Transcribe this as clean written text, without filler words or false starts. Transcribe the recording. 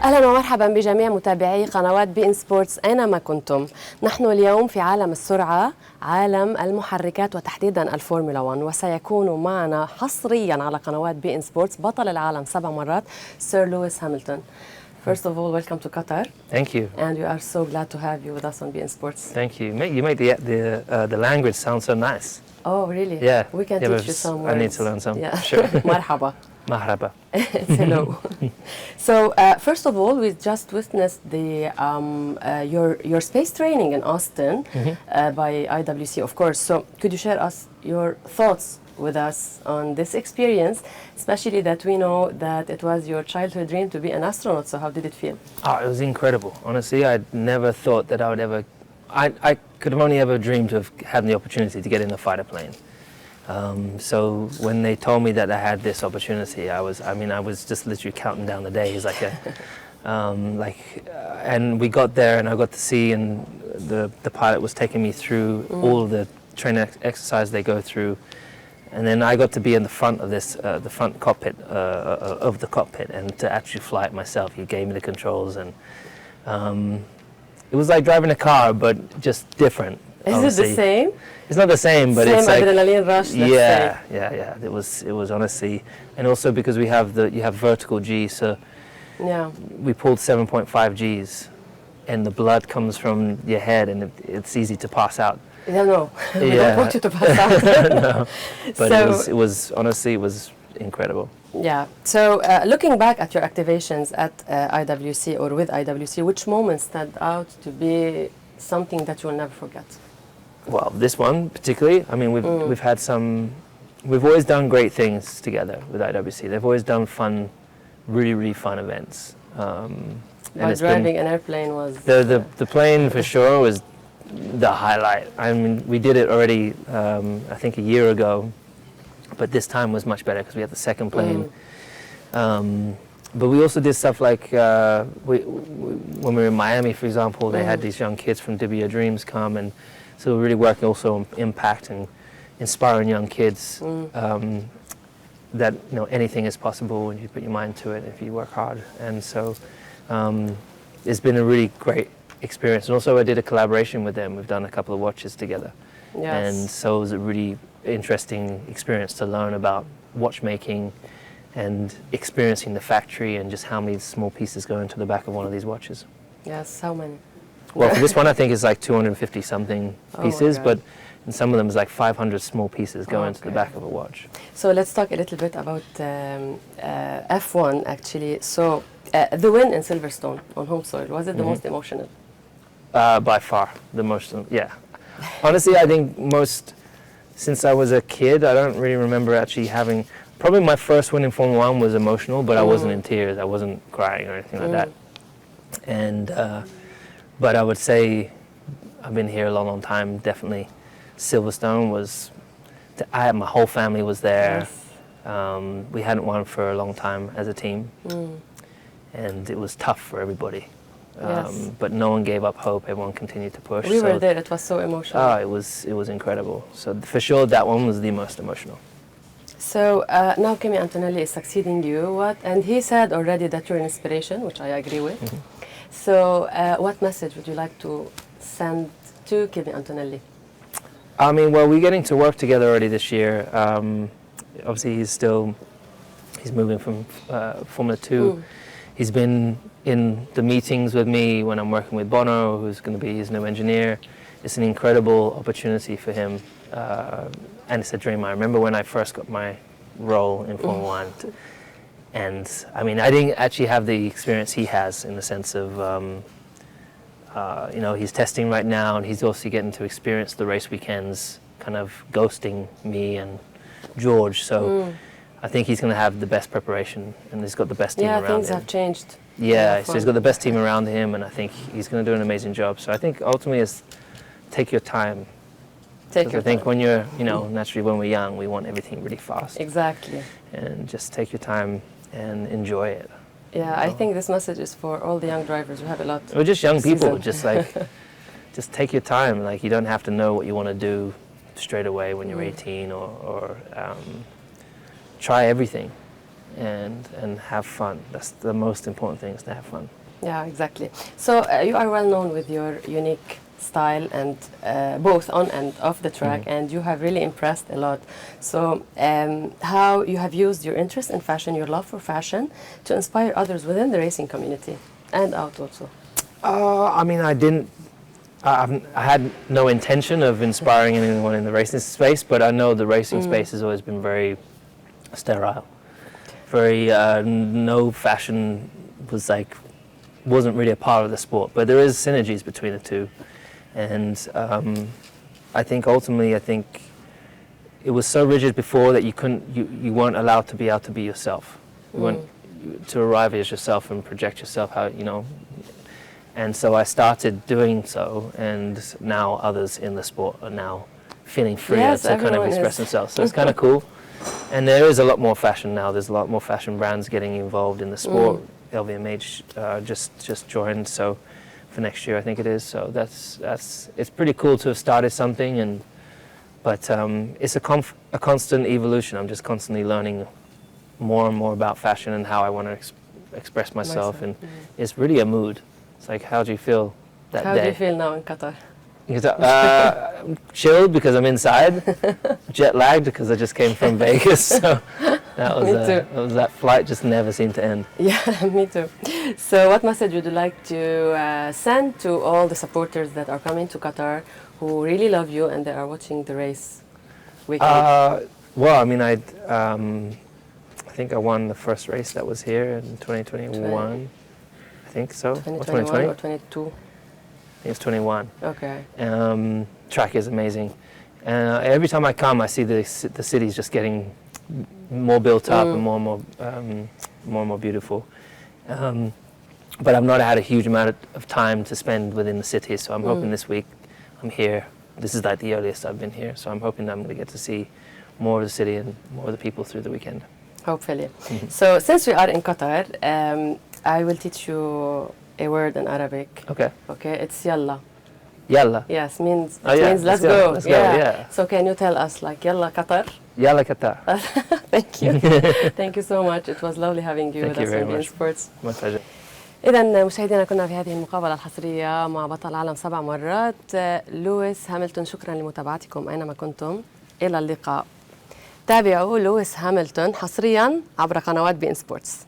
أهلا ومرحبا بجميع متابعي قنوات beIN سبورتس أينما كنتم. نحن اليوم في عالم السرعة، عالم المحركات وتحديدا الفورمولا 1، وسيكون معنا حصريا على قنوات beIN سبورتس بطل العالم 7 مرات سير لويس هاميلتون. First of all, welcome to Qatar. Thank you. And we are so glad to have you with us on beIN Sports. Thank you. You make the language sound so nice. Oh, really? Yeah. We can teach you some words. I need to learn some. Yeah. Sure. Marhaba. Marhaba. It's hello. So, first of all, we just witnessed the your space training in Austin by IWC, of course. So, could you share us your thoughts with us on this experience, especially that we know that it was your childhood dream to be an astronaut? So, how did it feel? Oh, it was incredible. Honestly, I'd never thought that I would ever. I could have only ever dreamed of having the opportunity to get in a fighter plane. So when they told me that I had this opportunity, I was just literally counting down the days, and we got there, and I got to see, and the pilot was taking me through all of the training exercise they go through, and then I got to be in the front of this, the front cockpit of the cockpit, and to actually fly it myself. He gave me the controls, and it was like driving a car, but just different. Is obviously. it the same? It's not the same, but same it's like adrenaline rush. yeah. It was honestly, and also because you have vertical G, so yeah, we pulled 7.5 Gs, and the blood comes from your head, and it's easy to pass out. No, we don't want you to pass out. No, but so, it was honestly incredible. Yeah. So looking back at your activations at IWC or with IWC, which moments stand out to be something that you will never forget? Well, this one particularly. I mean, we've had some. We've always done great things together with IWC. They've always done fun, really fun events. But driving an airplane was the plane for sure was the highlight. I mean, we did it already. I think a year ago, but this time was much better because we had the second plane. But we also did stuff like when we were in Miami, for example, they had these young kids from W Your Dreams come, and so we're really working also on impact and inspiring young kids that anything is possible when you put your mind to it if you work hard. And so it's been a really great experience. And also I did a collaboration with them. We've done a couple of watches together. Yes. And so it was a really interesting experience to learn about watchmaking and experiencing the factory and just how many small pieces go into the back of one of these watches. Yes, how many? Well, for this one I think it's like 250 something pieces, oh but in some of them it's like 500 small pieces go into the back of a watch. So let's talk a little bit about F1 actually. So the win in Silverstone on home soil, was it the most emotional? By far the most, yeah. Honestly, I think since I was a kid, I don't really remember actually having. Probably my first win in Formula 1 was emotional, but I wasn't in tears. I wasn't crying or anything like that. And but I would say I've been here a long time. Definitely, Silverstone was. My whole family was there. Yes. We hadn't won for a long time as a team, and it was tough for everybody. Yes. But no one gave up hope. Everyone continued to push. We were there. It was so emotional. Oh, it was incredible. So for sure, that one was the most emotional. So now Kimi Antonelli is succeeding you. And he said already that you're an inspiration, which I agree with. So what message would you like to send to Kimi Antonelli? I mean, well, we're getting to work together already this year. Obviously, he's moving from Formula 2. He's been in the meetings with me when I'm working with Bono, who's going to be his new engineer. It's an incredible opportunity for him. And it's a dream. I remember when I first got my role in Formula 1. And I mean, I didn't actually have the experience he has in the sense of, he's testing right now, and he's also getting to experience the race weekends, kind of ghosting me and George. So I think he's going to have the best preparation, and he's got the best team around him. Yeah, things have changed. Yeah, so he's got the best team around him, and I think he's going to do an amazing job. So I think ultimately it's take your time. I think when you're, naturally when we're young, we want everything really fast. Exactly. And just take your time and enjoy it. Yeah, I think this message is for all the young drivers. We have a lot. Or just young people, just take your time. Like, you don't have to know what you want to do straight away when you're 18, or try everything and have fun. That's the most important thing, is to have fun. Yeah, exactly. So you are well known with your unique style and both on and off the track, and you have really impressed a lot. So how you have used your interest in fashion, your love for fashion, to inspire others within the racing community and out also? I mean, I had no intention of inspiring anyone in the racing space, but I know the racing space has always been very sterile. Very, no fashion wasn't really a part of the sport, but there is synergies between the two. And I think ultimately, it was so rigid before that you weren't allowed to be able to be yourself. You weren't to arrive as yourself and project yourself how, you know. And so I started doing so, and now others in the sport are now feeling freer to kind of express themselves. So it's kind of cool. And there is a lot more fashion now. There's a lot more fashion brands getting involved in the sport. LVMH just joined, so for next year I think it is. So it's pretty cool to have started something, but it's a constant evolution. I'm just constantly learning more and more about fashion and how I want to express myself. And it's really a mood. It's like, how do you feel that day? How do you feel now in Qatar? I'm chilled because I'm inside, jet lagged because I just came from Vegas. So that flight just never seemed to end. Yeah, me too. So what message would you like to send to all the supporters that are coming to Qatar who really love you and they are watching the race weekend? Well, I mean, I think I won the first race that was here in 2021. I think so. 2021 or 22? I think it's 21. Okay. Track is amazing. Every time I come, I see the city's just getting more built up and more and more beautiful. But I've not had a huge amount of time to spend within the city, so I'm hoping this week I'm here. This is like the earliest I've been here, so I'm hoping that I'm going to get to see more of the city and more of the people through the weekend. Hopefully. So since we are in Qatar, I will teach you a word in Arabic. Okay. Okay, it's yalla. Yalla. Yes, means let's go. go. Let's go. Yeah. So can you tell us like yalla Qatar? Yalla Qatar. Thank you. Thank you so much. It was lovely having you with us on beIN Sports. My pleasure. إذا مشاهدينا كنا في هذه المقابلة الحصرية مع بطل العالم 7 مرات لويس هاميلتون. شكرا لمتابعتكم أينما كنتم. إلى اللقاء. تابعوا لويس هاميلتون حصريا عبر قنوات beIN Sports.